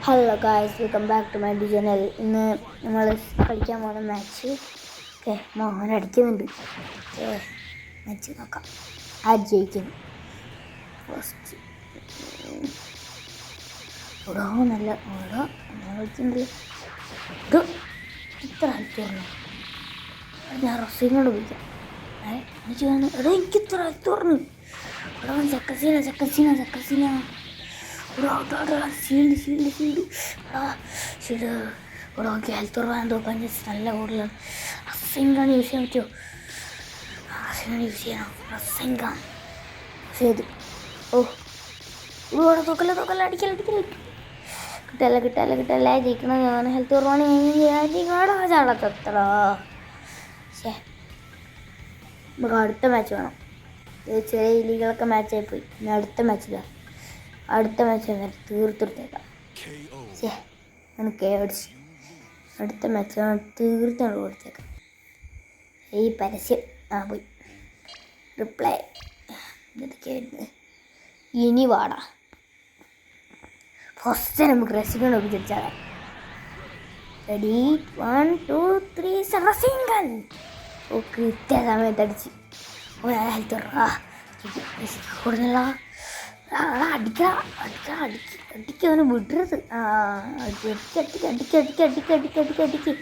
Hello guys, welcome back to my channel. ഇന്ന് നമ്മൾ കളിക്കാൻ പോകുന്ന മാച്ച് മോഹൻ അടിക്കുന്നുണ്ട്. മാച്ച് നോക്കാം, ആര് ജയിക്കുന്നു. ഫസ്റ്റ് ഓടോ നല്ല ഓടോ കളിക്കുന്നുണ്ട്. ഇത്ര അടിച്ചോർന്നു ഞാൻ റസിനോട് വിളിക്കാം. എനിക്ക് ഇത്ര അടിച്ചോർന്നു. എടാ ചക്കസീന ഹെൽത്ത് പഞ്ചസ് നല്ല കൂടുതലാണ്. റസിങ്കാണ് യൂസ് ചെയ്യാൻ പറ്റുമോ? റസിങ്കാണ് യൂസ് ചെയ്യണം. റസിങ്കാണ് ചെയ്ത് ഇവിടെ തോക്കല്ല അടിക്കല കിട്ടല്ല ജയിക്കണം. ഞാൻ ഹെൽത്ത് കുറവാണ് ചാടത്തടാ. നമുക്ക് അടുത്ത മാച്ച് വേണം. ചെറിയ ലീഗുകളൊക്കെ മാച്ചായി പോയി. ഇനി അടുത്ത മാച്ച് തീർത്തെടുത്തേക്കാം. അടിച്ച് അടുത്ത മാച്ച് തീർത്തോണ്ട് കൊടുത്തേക്കാം. ഈ പരസ്യം പോയി റിപ്ലൈ ഇതൊക്കെ വരുന്നത്. ഇനി വാടാ ഫസ്റ്റ് നമുക്ക് റസിംഗൺ ഉപയോഗിച്ചാൽ റെഡി 1 2 3 റസിംഗൺ. കൃത്യ സമയത്ത് അടിച്ച് ഹെൽത്ത് കൊടുക്കുന്നില്ല. അടിക്കവന് വിടരുത്. അടിക്ക്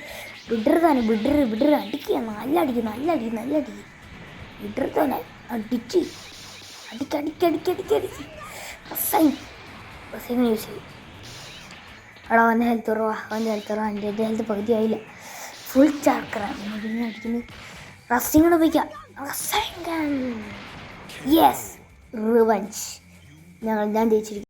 വിടരുതാണ്. വിടരുത് അടിക്കുക. നല്ല അടിക്ക് വിടരുതവനെ. അടിക്ക് റസിംഗ് യൂസ് ചെയ്യും. എടാ അവൻ്റെ ഹെൽത്ത് കുറവാ. എൻ്റെ ഹെൽത്ത് പകുതി ആയില്ല. ഫുൾ ചാർക്കറാണ് പിന്നെ അടിക്കുന്നത്. റസിംഗ് ഉപയോഗിക്കാം. Yes revenge. ഞാൻ ജയിച്ചിരിക്കും.